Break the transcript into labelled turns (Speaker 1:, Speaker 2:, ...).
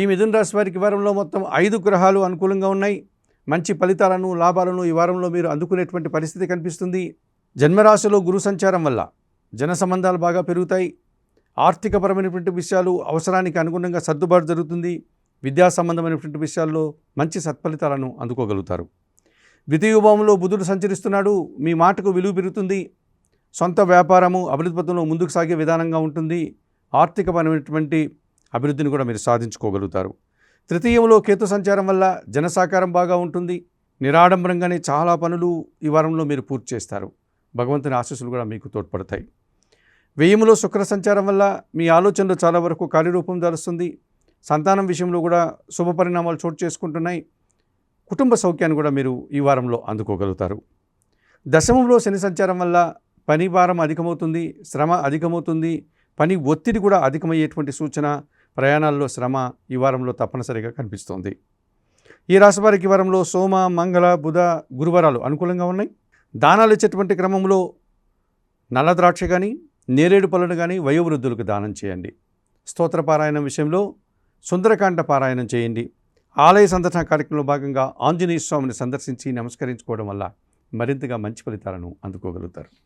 Speaker 1: ఈ మిథున రాశి వారికి ఈ వారంలో మొత్తం 5 గ్రహాలు అనుకూలంగా ఉన్నాయి. మంచి ఫలితాలను, లాభాలను ఈ వారంలో మీరు అందుకునేటువంటి పరిస్థితి కనిపిస్తుంది. జన్మరాశిలో గురు సంచారం వల్ల జన సంబంధాలు బాగా పెరుగుతాయి. ఆర్థికపరమైనటువంటి విషయాలు అవసరానికి అనుగుణంగా సర్దుబాటు జరుగుతుంది. విద్యా సంబంధమైనటువంటి విషయాల్లో మంచి సత్ఫలితాలను అందుకోగలుగుతారు. ద్వితీయ భావంలో బుధుడు సంచరిస్తున్నాడు. మీ మాటకు విలువ పెరుగుతుంది. సొంత వ్యాపారము అభివృద్ధి పథంలో ముందుకు సాగే విధానంగా ఉంటుంది. ఆర్థికపరమైనటువంటి అభివృద్ధిని కూడా మీరు సాధించుకోగలుగుతారు. తృతీయంలో కేతు సంచారం వల్ల జనసాకారం బాగా ఉంటుంది. నిరాడంబరంగానే చాలా పనులు ఈ వారంలో మీరు పూర్తి చేస్తారు. భగవంతుని ఆశీస్సులు కూడా మీకు తోడ్పడతాయి. వ్యయంలో శుక్ర సంచారం వల్ల మీ ఆలోచనలు చాలా వరకు కార్యరూపం దాలుస్తుంది. సంతానం విషయంలో కూడా శుభ పరిణామాలు చోటు చేసుకుంటున్నాయి. కుటుంబ సౌఖ్యాన్ని కూడా మీరు ఈ వారంలో అందుకోగలుగుతారు. దశమంలో శని సంచారం వల్ల పని భారం అధికమవుతుంది, శ్రమ అధికమవుతుంది. పని ఒత్తిడి కూడా అధికమయ్యేటువంటి సూచన. ప్రయాణాల్లో శ్రమ ఈ వారంలో తప్పనిసరిగా కనిపిస్తోంది. ఈ రాశి వారికి ఈ వారంలో సోమ, మంగళ, బుధ, గురువారాలు అనుకూలంగా ఉన్నాయి. దానాలు ఇచ్చేటువంటి క్రమంలో నల్ల ద్రాక్ష కానీ, నేరేడు పళ్ళను కానీ వయోవృద్ధులకు దానం చేయండి. స్తోత్ర పారాయణం విషయంలో సుందరకాండ పారాయణం చేయండి. ఆలయ సందర్శన కార్యక్రమంలో భాగంగా ఆంజనేయ స్వామిని సందర్శించి నమస్కరించుకోవడం వల్ల మరింతగా మంచి ఫలితాలను అందుకోగలుగుతారు.